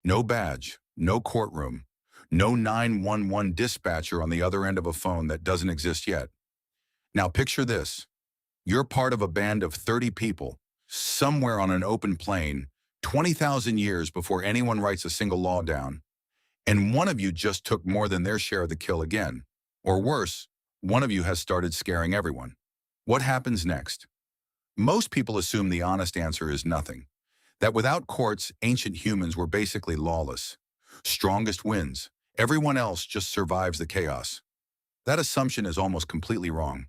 No badge, no courtroom, no 911 dispatcher on the other end of a phone that doesn't exist yet. Now picture this. You're part of a band of 30 people, somewhere on an open plain, 20,000 years before anyone writes a single law down. And one of you just took more than their share of the kill again. Or worse, one of you has started scaring everyone. What happens next? Most people assume the honest answer is nothing. That without courts, ancient humans were basically lawless. Strongest wins. Everyone else just survives the chaos. That assumption is almost completely wrong.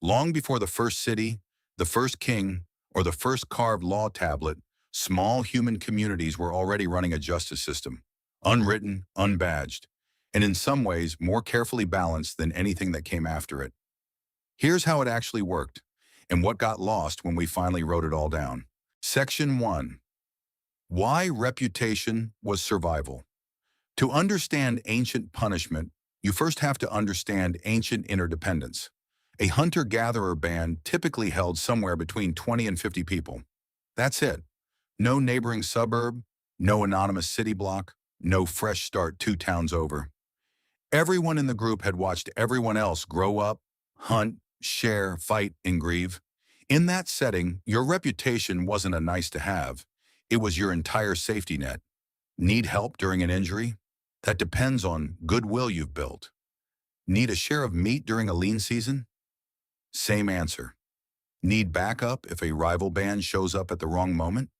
Long before the first city, the first king, or the first carved law tablet, small human communities were already running a justice system. Unwritten, unbadged, and in some ways more carefully balanced than anything that came after it. Here's how it actually worked, and what got lost when we finally wrote it all down. Section 1. Why reputation was survival. To understand ancient punishment, you first have to understand ancient interdependence. A hunter-gatherer band typically held somewhere between 20 and 50 people. That's it. No neighboring suburb, no anonymous city block, no fresh start 2 towns over. Everyone in the group had watched everyone else grow up, hunt, share, fight, and grieve. In that setting, your reputation wasn't a nice to have. It was your entire safety net. Need help during an injury? That depends on goodwill you've built. Need a share of meat during a lean season? Same answer. Need backup if a rival band shows up at the wrong moment?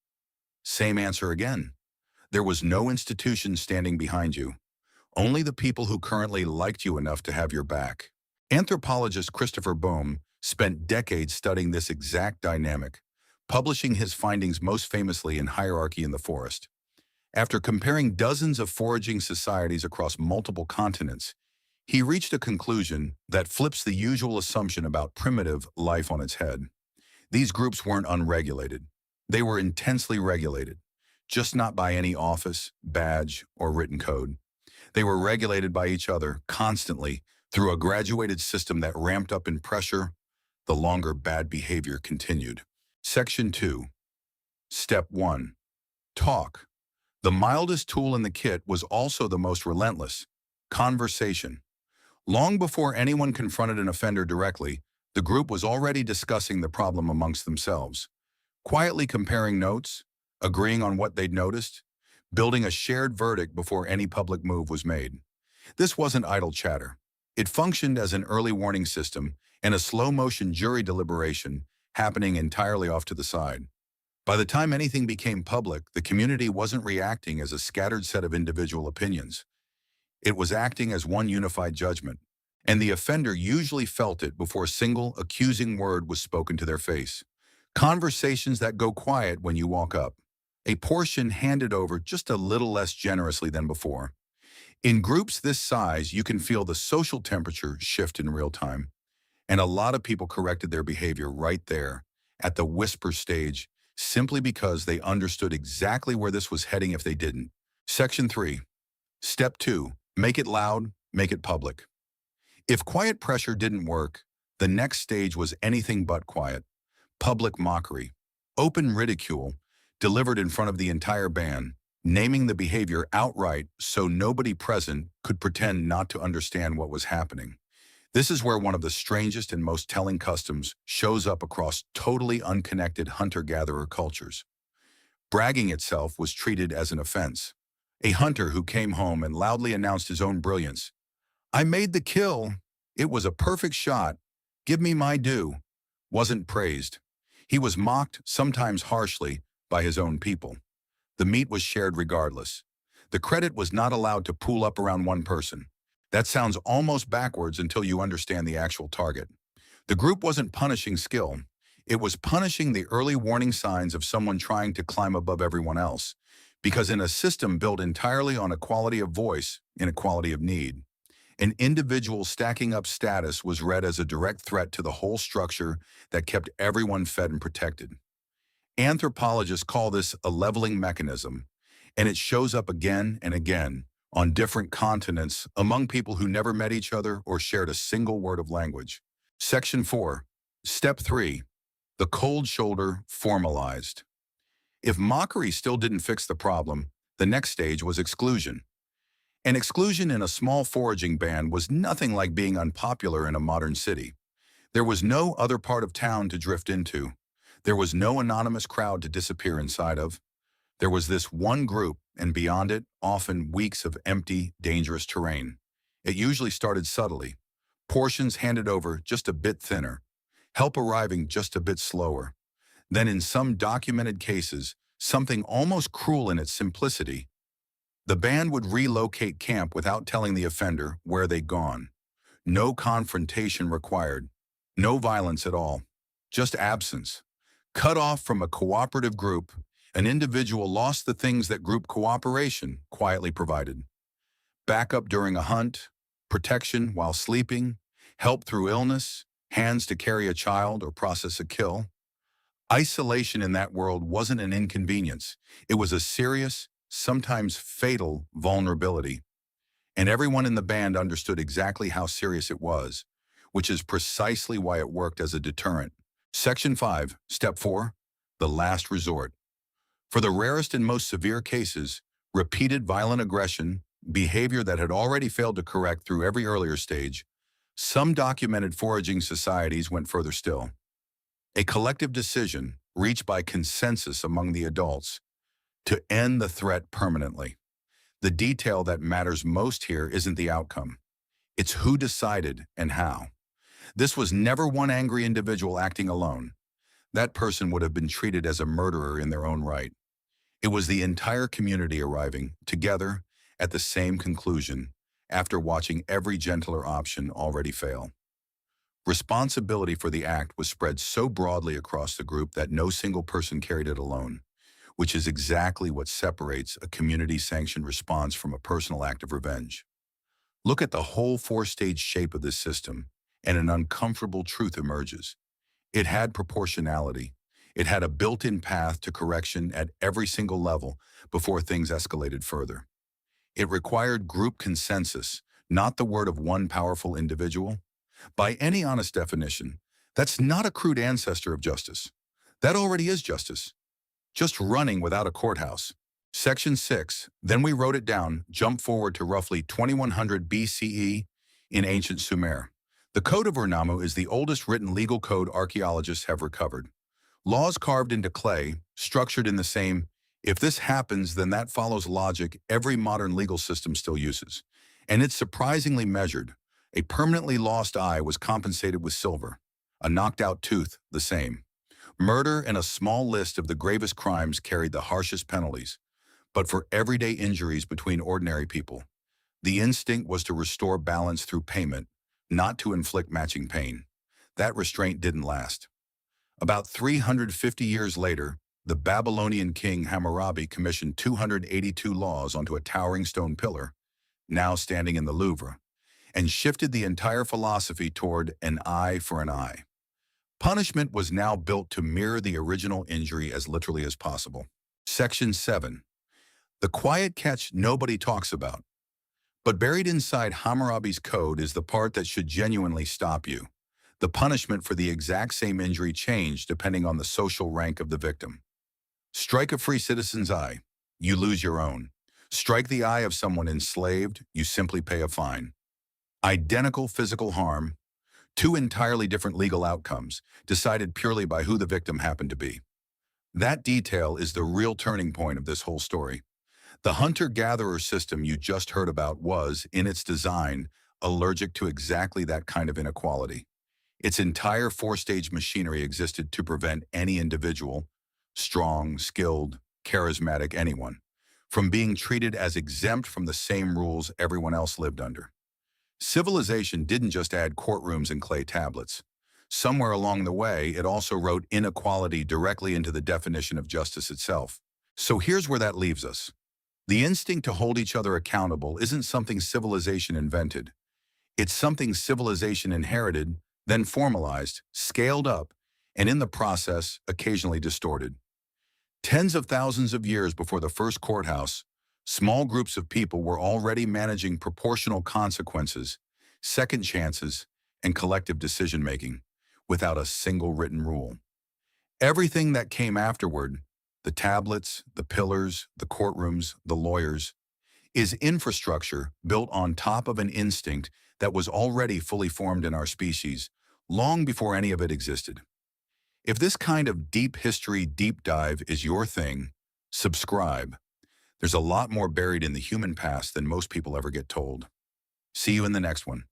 Same answer again. There was no institution standing behind you. Only the people who currently liked you enough to have your back. Anthropologist Christopher Boehm spent decades studying this exact dynamic, publishing his findings most famously in Hierarchy in the Forest. After comparing dozens of foraging societies across multiple continents, he reached a conclusion that flips the usual assumption about primitive life on its head. These groups weren't unregulated. They were intensely regulated, just not by any office, badge, or written code. They were regulated by each other constantly through a graduated system that ramped up in pressure the longer bad behavior continued. Section 2. Step 1. Talk. The mildest tool in the kit was also the most relentless. Conversation. Long before anyone confronted an offender directly, the group was already discussing the problem amongst themselves, quietly comparing notes, agreeing on what they'd noticed, building a shared verdict before any public move was made. This wasn't idle chatter. It functioned as an early warning system and a slow-motion jury deliberation happening entirely off to the side. By the time anything became public, the community wasn't reacting as a scattered set of individual opinions. It was acting as one unified judgment, and the offender usually felt it before a single accusing word was spoken to their face. Conversations that go quiet when you walk up. A portion handed over just a little less generously than before. In groups this size, you can feel the social temperature shift in real time. And a lot of people corrected their behavior right there, at the whisper stage, simply because they understood exactly where this was heading if they didn't. Section 3. Step 2. Make it loud, make it public. If quiet pressure didn't work, the next stage was anything but quiet. Public mockery. Open ridicule, delivered in front of the entire band, naming the behavior outright so nobody present could pretend not to understand what was happening. This is where one of the strangest and most telling customs shows up across totally unconnected hunter-gatherer cultures. Bragging itself was treated as an offense. A hunter who came home and loudly announced his own brilliance. "I made the kill. It was a perfect shot. Give me my due," wasn't praised. He was mocked, sometimes harshly, by his own people. The meat was shared regardless. The credit was not allowed to pool up around one person. That sounds almost backwards until you understand the actual target. The group wasn't punishing skill. It was punishing the early warning signs of someone trying to climb above everyone else. Because in a system built entirely on equality of voice, inequality of need, an individual stacking up status was read as a direct threat to the whole structure that kept everyone fed and protected. Anthropologists call this a leveling mechanism, and it shows up again and again on different continents among people who never met each other or shared a single word of language. Section 4. Step 3. The cold shoulder formalized. If mockery still didn't fix the problem, The next stage was exclusion. And exclusion in a small foraging band was nothing like being unpopular in a modern city. There was no other part of town to drift into. There was no anonymous crowd to disappear inside of. There was this one group, and beyond it, often weeks of empty, dangerous terrain. It usually started subtly. Portions handed over just a bit thinner. Help arriving just a bit slower. Then in some documented cases, something almost cruel in its simplicity, the band would relocate camp without telling the offender where they'd gone. No confrontation required. No violence at all. Just absence. Cut off from a cooperative group, an individual lost the things that group cooperation quietly provided. Backup during a hunt, protection while sleeping, help through illness, hands to carry a child or process a kill. Isolation in that world wasn't an inconvenience. It was a serious, sometimes fatal vulnerability. And everyone in the band understood exactly how serious it was, which is precisely why it worked as a deterrent. Section 5, Step 4, the last resort. For the rarest and most severe cases, repeated violent aggression, behavior that had already failed to correct through every earlier stage, some documented foraging societies went further still. A collective decision, reached by consensus among the adults, to end the threat permanently. The detail that matters most here isn't the outcome. It's who decided and how. This was never one angry individual acting alone. That person would have been treated as a murderer in their own right. It was the entire community arriving, together, at the same conclusion, after watching every gentler option already fail. Responsibility for the act was spread so broadly across the group that no single person carried it alone, which is exactly what separates a community-sanctioned response from a personal act of revenge. Look at the whole four-stage shape of this system, and an uncomfortable truth emerges. It had proportionality. It had a built-in path to correction at every single level before things escalated further. It required group consensus, not the word of one powerful individual. By any honest definition, that's not a crude ancestor of justice. That already is justice, just running without a courthouse. Section 6, then we wrote it down, jump forward to roughly 2100 BCE in ancient Sumer. The Code of Ur-Nammu is the oldest written legal code archaeologists have recovered. Laws carved into clay, structured in the same, if this happens, then that follows logic every modern legal system still uses. And it's surprisingly measured. A permanently lost eye was compensated with silver. A knocked-out tooth, the same. Murder and a small list of the gravest crimes carried the harshest penalties. But for everyday injuries between ordinary people, the instinct was to restore balance through payment, not to inflict matching pain. That restraint didn't last. About 350 years later, the Babylonian king Hammurabi commissioned 282 laws onto a towering stone pillar, now standing in the Louvre, and shifted the entire philosophy toward an eye for an eye. Punishment was now built to mirror the original injury as literally as possible. Section 7. The quiet catch nobody talks about. But buried inside Hammurabi's code is the part that should genuinely stop you. The punishment for the exact same injury changed depending on the social rank of the victim. Strike a free citizen's eye, you lose your own. Strike the eye of someone enslaved, you simply pay a fine. Identical physical harm, two entirely different legal outcomes, decided purely by who the victim happened to be. That detail is the real turning point of this whole story. The hunter-gatherer system you just heard about was, in its design, allergic to exactly that kind of inequality. Its entire four-stage machinery existed to prevent any individual, strong, skilled, charismatic anyone, from being treated as exempt from the same rules everyone else lived under. Civilization didn't just add courtrooms and clay tablets. Somewhere along the way, it also wrote inequality directly into the definition of justice itself. So here's where that leaves us. The instinct to hold each other accountable isn't something civilization invented. It's something civilization inherited, then formalized, scaled up, and in the process, occasionally distorted. Tens of thousands of years before the first courthouse, small groups of people were already managing proportional consequences, second chances, and collective decision-making, without a single written rule. Everything that came afterward, the tablets, the pillars, the courtrooms, the lawyers, is infrastructure built on top of an instinct that was already fully formed in our species, long before any of it existed. If this kind of deep history deep dive is your thing, subscribe. There's a lot more buried in the human past than most people ever get told. See you in the next one.